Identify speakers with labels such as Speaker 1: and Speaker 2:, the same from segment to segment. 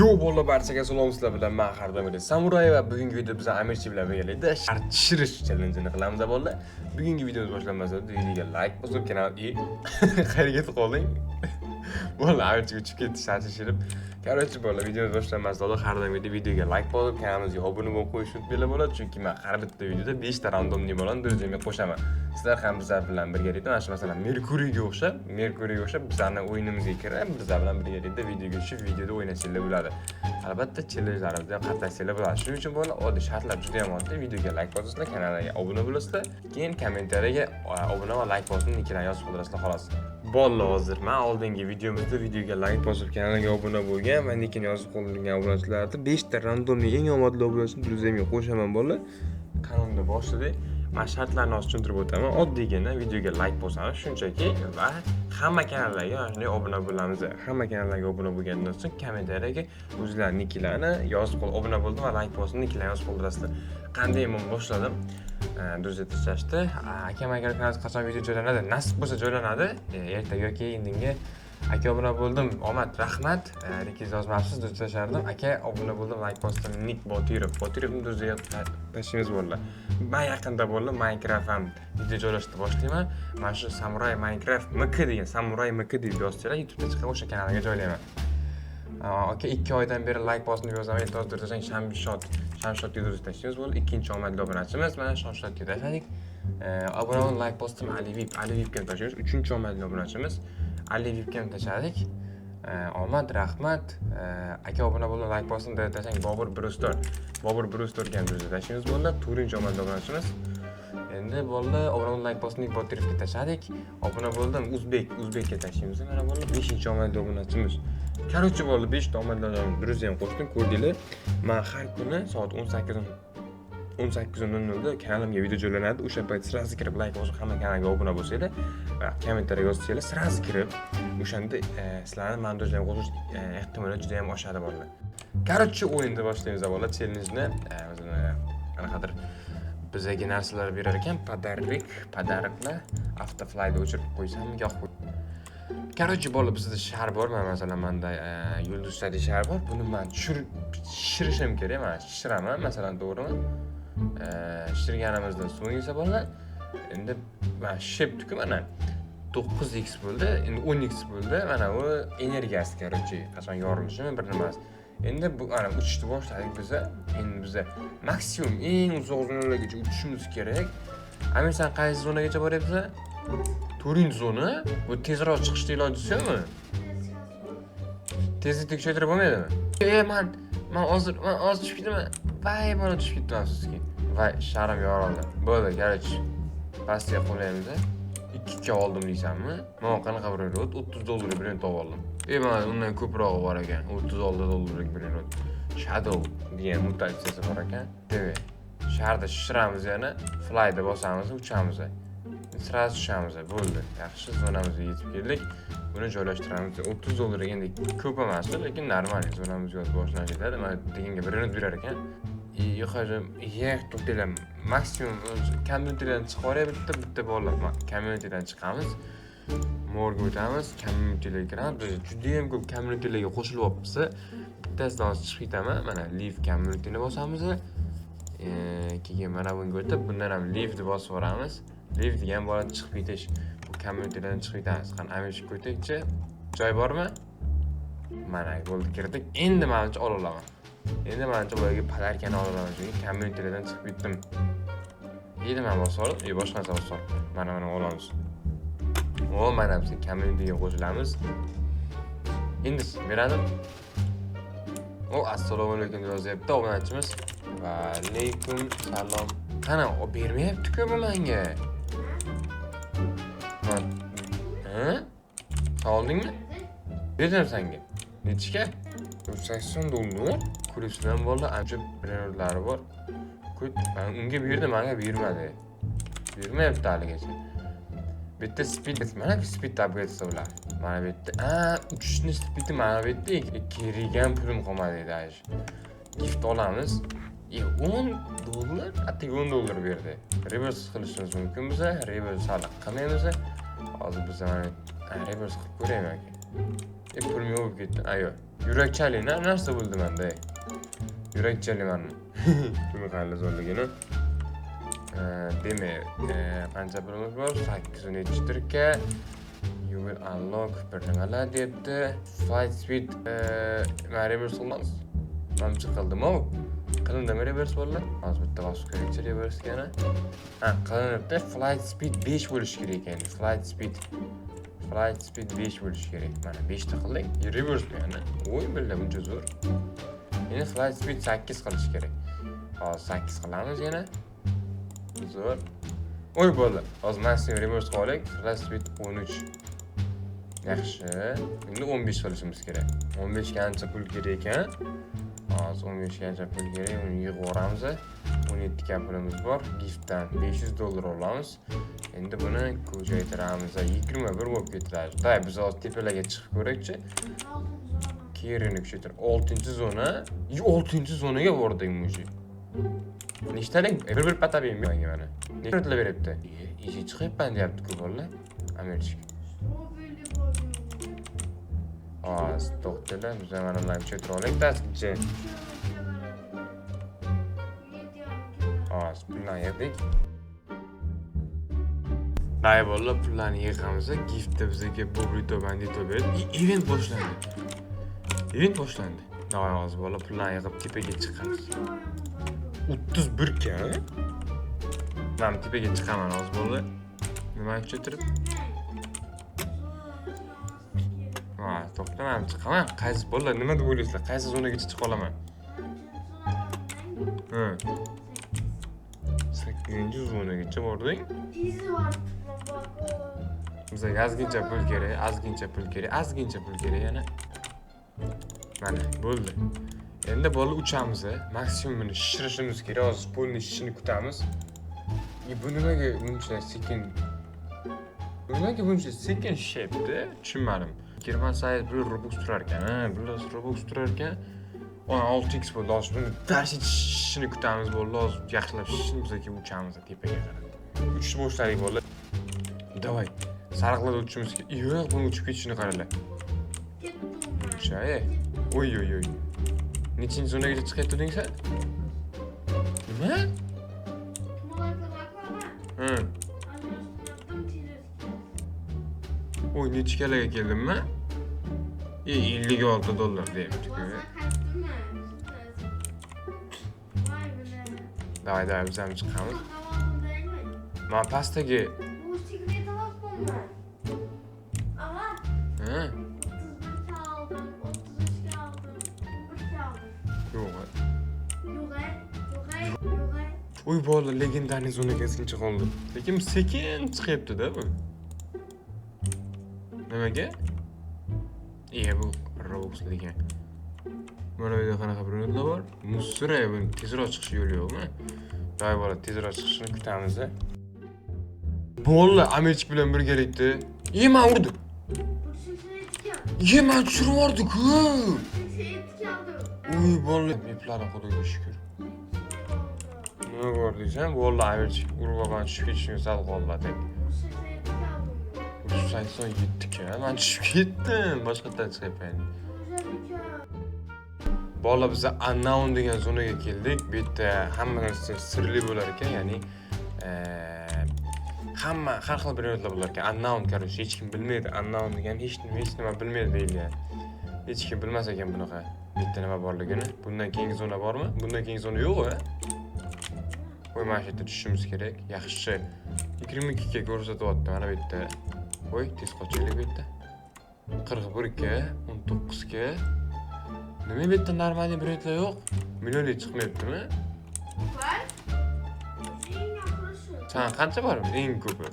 Speaker 1: Yo bolalar barchaga salom sizlar bilan men Hardamir Samuray va bugungi video biz Amirchi bilan birgalikda shart tushirish challenge-ni qilamiz bolalar. Bugungi videomiz boshlanmasdan videoga like bosib kanalga qayerga ketib qolding? Bolalar Amirchiga tushib ketdi shart tushirib. Короче bolalar videomiz boshlanmasdan oldin har doimgidek videoga like bosib kanalimizga obuna bo'lib qo'yishni unutmanglar bolalar, chunki men har bitta videoda 5 ta randomli bolani o'zimga qo'shaman. Sizlar ham bizlar bilan birgalikda mana shu masalan Merkuriyga o'xshab bizlarni o'yinimizga kirib, bizlar bilan birgalikda videoga tushib, videoda o'ynasanglar bo'ladi. Albatta challenjlarimizda ham qatnashsanglar bo'ladi. Shuning uchun bolalar oddiy shartlar juda ham oddiy. Videoga like bosasizlar, kanalga obuna bo'lasizlar, keyin kommentariyaga obuna va like bosishni ikkilan yozib qoldirasizlar xolos. Bolalar hozir men oldingi videomizda videoga like bosib kanalga obuna bo'lgan va lekin yozib qoldirilgan obunachilarni 5 ta randomli eng omadli obunachini o'zimga qo'shaman bolalar. Kanalda boshladik. Men shartlarni hozir tushuntirib o'taman. Oddiygina videoga like bosamiz shunchaki va hamma kanallarga shunday obuna bo'lamiz. Hamma kanallarga obuna bo'lgandan so'ng kommentariyaga o'zlaringizlarni yozib qol, obuna bo'ldim va like bosdim, ikkilan yozib qoldirasizlar. Qanday men boshladim? Do'stlar tashashdi. Akam agar kanalingiz qachon video joylanadi, nasib bo'lsa joylanadi. Ertaga yoki indinga aka obuna bo'ldim, omad, rahmat. Likingiz yozmabsiz, do'stlar tashardim. Aka obuna bo'ldim, like bosdim, Nik Botirovni do'stlarga tashlaymiz bolalar. Men yaqinda bo'ldim Minecraft ham video joylashtirib boshlayman. Mana shu Samuray Minecraft MK degan Samuray MK deb yozsanglar YouTube'da chiqib o'sha kanalga joylayman. Aka 2 oydan beri like bosdim deb yozaman. Yozib tasang Shamshot videosi tashlaymiz bo'ldi. Ikkinchi omadli obunachimiz mana Shamshotga tashladik. Obuna bo'lib like bosdim Ali Vipga tashlaymiz. Uchinchi omadli obunachimiz Ali Vipga tashladik. Omad, rahmat. Aka obuna bo'lib like bosdim deb tasang Bobur Brewsterga ham tashlaymiz bo'ldi. 4-chi omadli obunachimiz. Endi bolalar obuna bo'lib like bosdim Nik Botirovga tashladik. Obuna bo'ldim Uzbekga tashlaymiz. Mana bolalar 5-chi omadli obunachimiz. Короче bolalar 5 ta omadli obunachimiz друзьям qo'shdim, ko'rdinglar. Men har kuni soat 18:00da kanalimga video joylanadi. O'sha payt sirasi kirib like bosib hamma kanalga obuna bo'lsanglar va kommentariyaga yozsanglar, sirasi kirib o'shanda sizlarni men do'stlarga qo'shish ehtimoli juda ham oshadi bolalar. Короче o'yinni boshlaymiz bolalar. Challenge-ni o'zini qanaqadir bizga narsalar berar ekan, podariklar Автофлайda o'chirib qo'ysammi yo'q. Короче bolalar bizda shar bor, masalan menda yulduzli shar bor. Buni men tushirishim kerak, men tushiraman masalan, to'g'rimi? Tushirganimizdan so'ng esa bolalar endi men sheptku mana 9x bo'ldi, endi 10x bo'ldi. Mana bu energiyasi короче qachon yorilishimi bir nimasi. Endi bu ana uchishni boshladik biz. Endi biz maksimum eng uzoq zonalargacha uchishimiz kerak. Amir sen qaysi zonagacha boryapsiz? 4-zona. Bu tezroq chiqishni iloji yo'qmi? Tezlikni kuchaytirib bo'lmaydimi? Men hozir tushib ketaman. Voy, mana tushib ketdim afsuski. Voy, sharim yorildi. Bo'ldi, garchi. Pastga qo'yamiz. 2 ga oldim deysanmi? Men qanaqa bir $30 bilan topib oldim. Mana undan ko'proq bor ekan. $30 bilan. Shadow degan mutatsiyasi bor ekan. TV. Sharda shishiramiz yana, flyda bosamiz, uchamiz. Sirasi tushamiz. Bo'ldi. Yaxshi, zonamizga yetib keldik. Buni joylashtiramiz. $30 endi ko'p emas, lekin normal zonamizga boshlanib ketadi. Mana deginga bir minut berar ekan. Yo'q hojam, to'xtaylar. Maksimum community-dan chiqaray bitta bolalar. Community-dan chiqamiz. Morga o'tamiz, community-ga kiramiz. Biz juda ham ko'p community-larga qo'shilib olibmiz. Bittasidan chiqib ketaman. Mana leave community-ni bosamiz. Keyin mana bunga o'tib, bundan ham leave deb bosib yuboramiz. Leave degan bola chiqib ketish. Bu community-dan chiqib ketamiz. Qani Amirchi ko'takchi. Joy bormi? Mana bo'ldi, kirdik. Endi menimcha ola olaman. Endi menimcha boyaga padarkani ola olaman, chunki community-dan chiqib ketdim. Endi men bosib, boshqa narsa bosib. Mana olamiz. Mana biz community-ga qo'shilamiz. Endi beradim. Assalomu alaykum deb yozyapti obunachimiz. Va alaykum salom. Qani, bermayapti-ku bu menga. Soldingmi? Berdim senga. Nechga? $80. Kulisdan bo'ldi, ancha brendlari bor. Men unga berdim, menga bermadi. Bermayapti haligacha. Bitta speed, mana bu speed upgrade bo'ladi. Mana bu yerda, uchishni speedi mana bu yerda kerigan pulim qolmadi deydi. Gift olamiz. $10, atigi $10 berdi. Reverse qilishimiz mumkin biza, reverse hali qilmaymiz. Hozir biz mana reverse qilib ko'raylik. Pulim yo'q bo'lib ketdi. Ayo. Yurakchalik narsa bo'ldi menda. Yurakchalik mana. Pulni qanday zo'rligini. Demak, qancha pulimiz bor? 817 tirka. You will unlock bir nimalar debdi. Flight speed reverse qilamiz. Manimcha qildim-ku. Qilindimi reverse bo'ldi? Hozir bitta bosib ko'raychi reverse yana. Ha, qilinibdi. Flight speed 5 bo'lishi kerak ekan. Flight speed 5 bo'lishi kerak. Mana 5 ta qildik. Reverse yana. Voy, bildim, buncha zo'r. Endi flight speed 8 qilish kerak. Hozir 8 qilamiz yana. Zo'r. Oy bo'ldi. Hozir maximum reverse qildik. Flight speed 13. Yaxshi. Endi 15 qilishimiz kerak. 15 qancha pul kerak ekan? Hozir 15 qancha pul kerak? Uni yig'ib olamiz. 17 ga pulimiz bor. Giftdan $500 olamiz. Endi buni ko'paytiramiz. 21 bo'lib ketadi. Day, biz hozir tepalarga chiqib ko'rakchi. Kerini kuchaytir. 6-zona. 6-zonaga bordik mushi. Nechtalik? Bir patabim menga mana. Nechta beribdi? Ishi chiqibman deyapti-ku bolalar. Americhik. To'xtalar, biz mana bilan ko'chirib olaylik dastinchi. Pullarni yig'dik. Day bolalar, pullarni yig'amiz. Giftda bizga Bobrito Bandito berdi. Event boshlandi. Day hozir bolalar pullarni yig'ib tepaga chiqamiz. 31 ga. Men tepaga chiqaman hozir bolalar. Nima ko'chirib? To'xtamam, chiqaman. Qaysi bolalar nima deb o'ylaysizlar? Qaysi zonagacha chiqa olaman? 8-zonagacha bordik. Bizga ozgincha pul kerak yana. Mana, bo'ldi. Endi bolalar uchamiz. Maksimumini shishirishimiz kerak. Hozir pulni shishishini kutamiz. Bu nimaga buncha sekin shishyapti? Tushunmadim. Kirman sayt 1 Robux turar ekan. 1 Robux turar ekan. 16x bo'ldi. Hozir buni darsi shishishini kutamiz bo'ldi. Hozir yaxshilab shishishni bizga uchamiz tepaga qarab. Uchishni boshladik bo'ldi. Davay. Sariqlarda uchishimiz kerak. Yo'q, buni uchib ketishini qaranglar. Uchay. Oy. Nechinchi zonagacha chiqyapti deding sen? Nima? Oy, nechikalarga keldimmi? $56 deyapti-ku. Davay, biz ham chiqamiz. Men pastdagi Oy bolalar, legendarniy zonaga sinchi qoldi. Lekin sekin chiqyapti-da bu. Nimaga? Bu Robux degan. Mana bu yerda qanaqa brendlar bor? Musray buni tezroq chiqish yo'li yo'qmi? Day bola, tezroq chiqishini kutamiz. Bolalar Amerik bilan birgalikda. Men urdim. Men tushirib yubordik-ku. Oy bolalar, meplarim Xudoga shukr. Nima bor deysan? Bolalar Amerik urib olgan tushib ketishini sal qoldi. 87 ga. Men tushib ketdim. Boshqadan chiqyapman. Bolalar biz unknown degan zonaga keldik. Bu yerda hamma narsa sirli bo'lar ekan, ya'ni hamma har xil brendlar bo'lar ekan. Unknown, короче, hech kim bilmaydi. Unknown degan hech nima bilmaydi deyilgan. Hech kim bilmas ekan bunaqa. Bu yerda nima borligini. Bundan keyingi zona bormi? Bundan keyingi zona yo'q-ku. Voy, mana shu yerda tushishimiz kerak. Yaxshi. 22 ga ko'rsatyapti mana bu yerda. Voy, tez qochaylik bu yerda. 41 ga, 19 ga. Nima bu yerda normal brendlar yo'q? Millionga chiqmayaptimi? Var. Sen qancha bor? Eng ko'pi.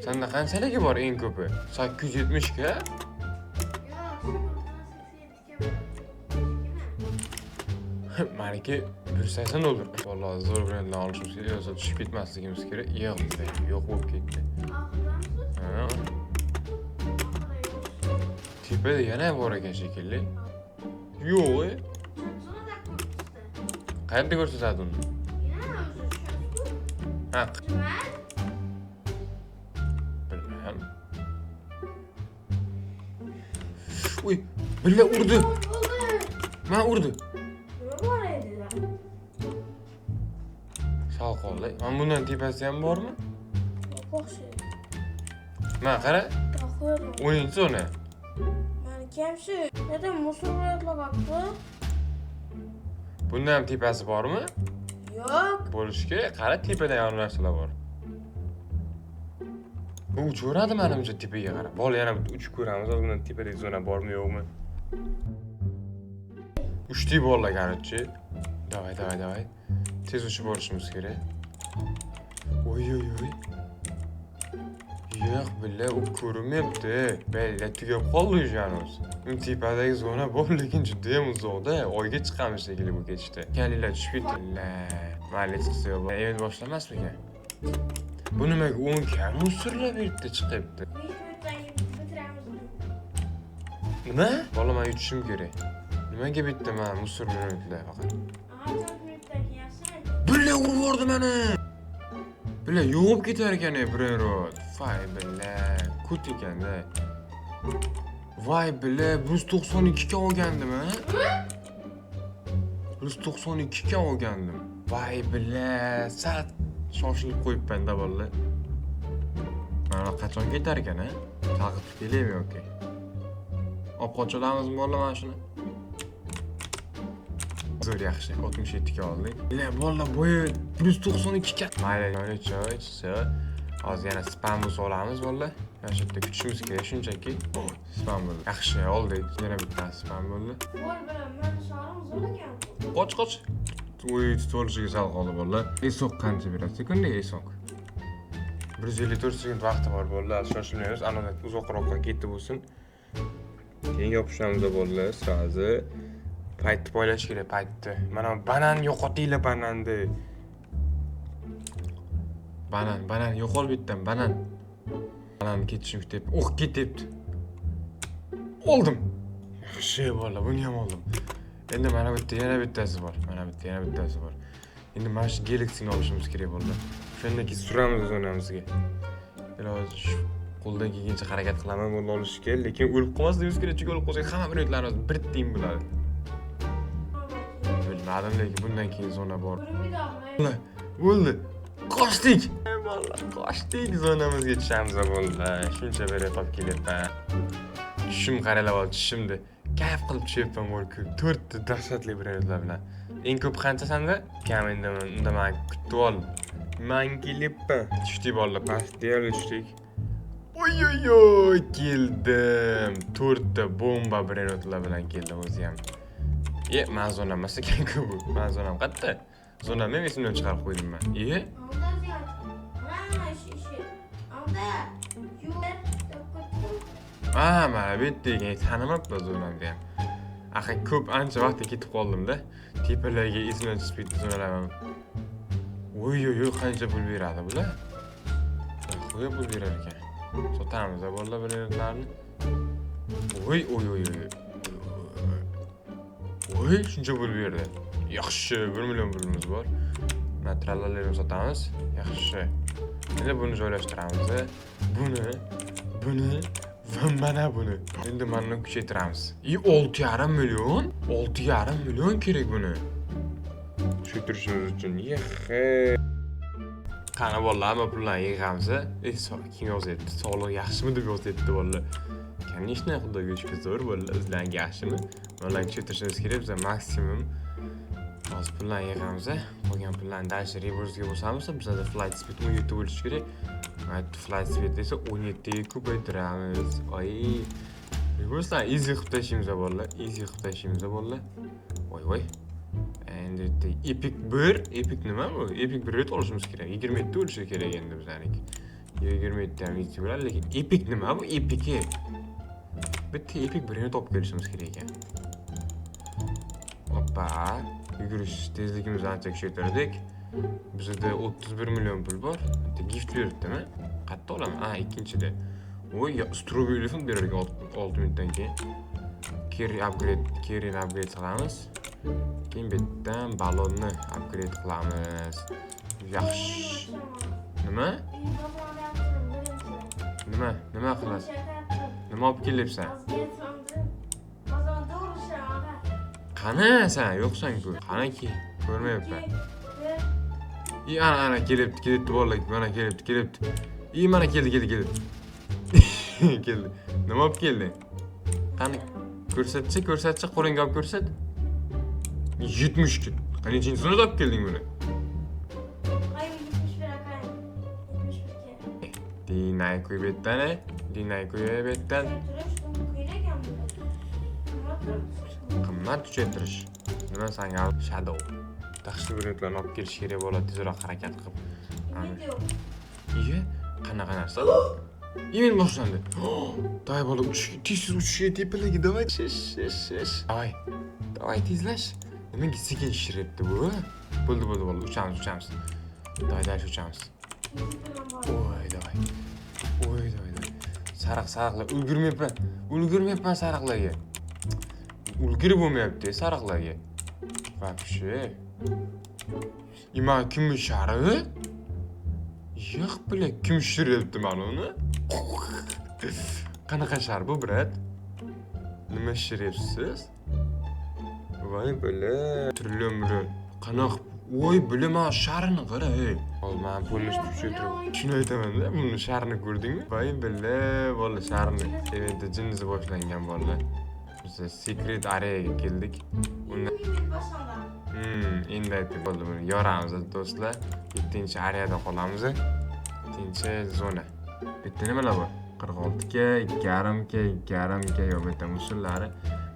Speaker 1: Senda qanchaligi bor eng ko'pi? 870 ga? Meniki $180. Vallahi zo'r brendlar olishimiz kerak, yo'qsa tushib ketmasligimiz kerak. Yo'q bo'lib ketdi. Tepada yana bor ekan shekilli. Yo'q. Qayerda ko'rsatadi uni? Uy, billa urdi. Men urdi.
Speaker 2: Nima bor edi?
Speaker 1: Sal qoldi. Men bundan tepasi ham bormi?
Speaker 2: O'xshaydi.
Speaker 1: Men qara.
Speaker 2: To'xir.
Speaker 1: 10-zona.
Speaker 2: Mani kimsi? Neden musor o'yatlayapti?
Speaker 1: Bundan ham tepasi bormi?
Speaker 2: Yo'q.
Speaker 1: Bo'lishi kerak. Qara, tepada ham narsalar bor. Bu uchaveradi menimcha tepaga qarab. Bola yana bitta uchib ko'ramiz. Bundan tepadagi zona bormi, yo'qmi? Uchti bolalar, короче. Давай. Tez uchib borishimiz kerak. Oy. Yo'q, billa u ko'rinmayapti. Bella tugab qoldi o'shanimiz. Tepadagi zona bor, lekin juda ham uzoqda. Oyga chiqamiz shekilli bu ketishda. Kalinglar tushib ketdilar. Mayli chiqsa yo'q. Endi boshlamasmikan? Bu nimaga 10 kam musorlar bu yerda chiqibdi?
Speaker 2: 5 minutdan bitiramiz.
Speaker 1: Nima? Bola, men yutishim kerak. Nimaga bitta men musor minutlar faqat?
Speaker 2: 4 minutdan keyinsan.
Speaker 1: Billa urib yubordi meni. Billa yo'qib ketar ekan biron rot. Voy billa, kut ekan-da. Voy billa, 192 ga olgandim ha? 192 ga olgandim. Voy billa, sal shoshilib qo'yibman-da bolalar. Mana qachon ketar ekan ha? Taqib kelaymi yoki? Olib qochalamizmi bolalar mana shuni? Zo'r yaxshi, 67 ga oldik. Billa, bolalar bo'yi 192 ga. Mayli, choy, hozir yana spam bus olamiz bolalar. Mana shu yerda kutishimiz kerak shunchaki. Spam bo'ldi. Yaxshi, oldik. Yana bitta spam bo'ldi.
Speaker 2: Bor bilan meni sog'im zo'r ekan.
Speaker 1: Qoch. Uy, tutolishiga sal qoldi bolalar. Esoq qancha berasiz kunga esoq? 154 sekund vaqti bor bolalar. Shoshilmaymiz. Anoda uzoqroqqa ketdi bo'lsin. Keyin yopishamiz bolalar, srazi. Paytni poylash kerak, paytni. Mana banan yo'qotinglar bananni. Banan yo'qol bitdan, banan. Banan ketishini kutyapti. Ketyapti. Oldim. Yaxshi bolalar, buni ham oldim. Endi mana bitta yana bittasi bor. Endi mana shu Galaxy'ni olishimiz kerak bolalar. Shundan keyin suramiz zonamizga. Iloji shu qo'ldan kelgancha harakat qilaman buni olishga, lekin o'lib qolmasligimiz kerak, chunki o'lib qolsak hamma minutlarimiz bir tiyin bo'ladi. Bilmadim, lekin bundan keyin zona bor. Bo'ldi. Qochdik. Bolalar, qochdik, zonamizga tushamiz bolalar. Shuncha berib qolib kelyapman. Tushim qaralab oldi, tushimdi. Kayf qilib tushyapman bor-ku. 4 ta dahshatli brendlar bilan. Eng ko'p qancha sanda? Kam endi unda men kutib ol. Men kelibman. Tushdik bolalar, pastga tushdik. Oy, keldim. 4 ta bomba brendlar bilan keldim o'zi ham. Men zona emas ekan-ku bu. Men zonam qayerda? Zonam ham esimdan chiqarib qo'ydim men. Mana bu yerda tanimabman zonamni ham. Axir ko'p ancha vaqtga ketib qoldim-da. Tepalarga esimdan chiqib ketdi zonalar. Oy, qancha pul beradi bular? Qo'yib pul berar ekan. Sotamiz bolalar brendlarni. Oy. Oy, shuncha pul berdi. Yaxshi, 1 million pulimiz bor. Materiallarni sotamiz. Yaxshi. Endi buni joylashtiramiz. Buni va mana buni. Endi mana kuchaytiramiz. 6,5 million? 6,5 million kerak buni. Shu turishimiz uchun. Qani bolalar, hamma pullarni yig'amiz. Kim yozyapti? Sog'liq yaxshimi deb yozyapti bolalar. Конечно, xudoga shukr zo'r bolalar, o'zlaring yaxshimi? Bolalar kuchaytirishimiz kerak, biz maksimum hozir pullarni yig'amiz. Qolgan pullarni dальше reverse-ga bosamiz, bizda flight speed 17 bo'lishi kerak. Flight speed esa 17 ga ko'paytiramiz. Reverse easy qilib tashlaymiz bolalar, Voy. Endi epic 1, epic nima bu? Epic 1 ret olishimiz kerak. 27 bo'lishi kerak endi bizlarniki. 27 ham easy bo'ladi, lekin epic nima bu? Epic. Bitta epic birini topib kelishimiz kerak ekan. Hoppa, yugurish tezligimizni ancha kuchaytirdik. Bizda 31 million pul bor. Bitta gift beribdimi? Qayerda olaman? Ikkinchida. Voy, stroboy telefon berar ekan 6 minutdan keyin. Carry upgrade qilamiz. Keyin bittadan ballonni upgrade qilamiz. Yaxshi. Nima? Nima qilasiz? Nima olib kelyapsan? Qani sen yo'qsan-ku. Qaniki? Ko'rmayapman. Ana kelibdi bolalar. Mana kelibdi. Mana keldi. Keldi. Nima olib kelding? Qani ko'rsatchi, qo'lingga olib ko'rsat. 70 kun. Qanechinchi sonida olib kelding buni?
Speaker 2: Ay 71 akayım. 71 ke.
Speaker 1: Dinay qo'yib betdan. Qimmat kuchaytirish. Nima sanga shadow. Taxshi brendlarni olib kelish kerak bo'ladi, tezroq harakat qilib.
Speaker 2: Video.
Speaker 1: Iye, qanaqa narsa? Men boshlandi. Day bola tez uchishga tepalagi, davay. Shish. Davay tezlash. Nimaga sekin shiryapti bu? Bo'ldi, uchamiz. Day uchamiz. Voy, davay. Sariqlar ulgurmayapman sariqlarga. Ulgurib bo'lmayapti sariqlarga. Вообще. Ima kim shari? Yo'q, bile kim shiryapti mana uni? Qanaqa shar bu, brat? Nima shiryapsiz? Voy, bile. Trillion. Qanaq? Voy, bile mana sharini qara, ey. Men pulni tushirib. Shuni aytaman-da, buni sharini ko'rdingmi? Voy, bile, bola sharini. Endi jinniz boshlangan bolalar. Biz secret areaga keldik. Unda endi aytib bo'ldi buni. Yoramiz do'stlar. 7-areada qolamiz. 7-zona. Bitta nimalar bor? 46 ga, 2.5 ga yo'q bitta usullari.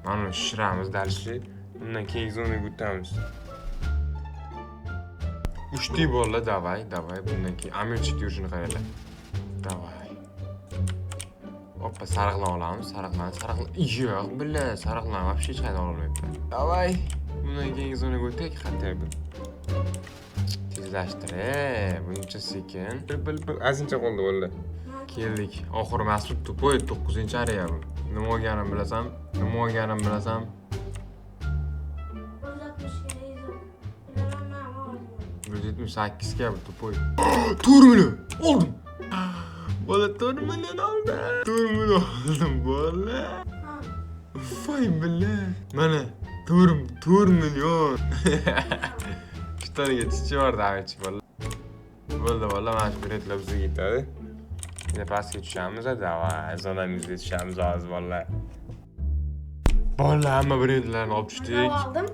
Speaker 1: Mana uni shishiramiz dalshi. Undan keyingi zonaga o'tamiz. 3 bolalar davay. Bundan keyin amirchik yurishini qaranglar. Davay. Hoppa, sariqlar olamiz. Sariqlar. Yo'q, billa, sariqlar вообще hech qayerda olmayapti. Davay. Bundan keyingi zonaga o'taylik, xatar bu. Tezlashtir, buncha sekin. Bir azincha qoldi valla. Keldik. Oxir Mas'ud Tupoy 9-areya bu. Nima olganim bilasam? 178 ga bu Tupoy. 4 million oldim. Bola 4 million oldi. 4 million oldim bola. Voy billa. Mana 4 million. Bittaniga chichi bor davichi bola. Bo'ldi bola, mana shu biletlar bizga yetadi. Endi pastga tushamiz, davay, zonamizga tushamiz hozir bola. Bola, hamma brendlarni olib tushdik.
Speaker 2: Aldım.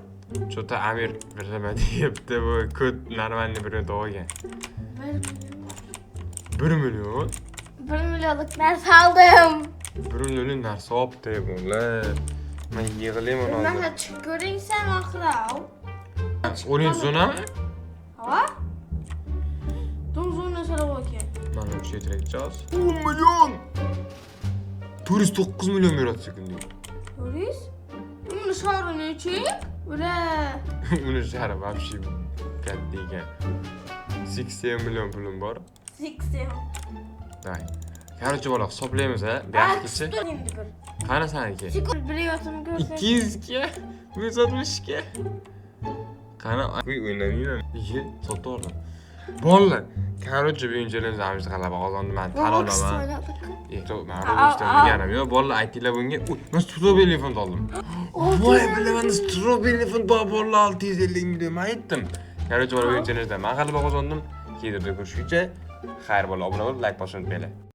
Speaker 1: Chota Amir birlama deyapti, bu kod normalniy brend olgan. 1 million.
Speaker 2: 1 milyonluk narsa aldım.
Speaker 1: 1 million narsa olibdi bola. Men yig'layman hozir.
Speaker 2: Mana chiqib ko'ring sen oxirav.
Speaker 1: 10-zonami?
Speaker 2: Ha? Dom zona salab ekan.
Speaker 1: Mana shu yetakchimiz. 10 million. 409 million beradi kunlik.
Speaker 2: Ko'ringiz? Uni shari nechik? Ura.
Speaker 1: Uni shari вообще katta ekan. 80 million pulim bor.
Speaker 2: 80.
Speaker 1: Day. Короче, bola hisoblaymiz a. Buyoqgacha. Qani saniki?
Speaker 2: Sekund bilyapsizmi ko'rsangiz?
Speaker 1: 200 ga, 160 ga. Qani o'ynamayman. Iye, sotib oldim. Bolalar, короче, bugunchalik zamishda g'alaba qozondi. Men tan olaman. Men bilganim yo'q. Bolalar aytinglar bunga. Men strawberry fond oldim. Voy, bilaman, strawberry fond bolalar 650 million men aytdim. Короче, bugunchalikda men g'alaba qozondim. Keyinda ko'rishguncha, xayr bola, obuna bo'lib, like bosishni unutmanglar.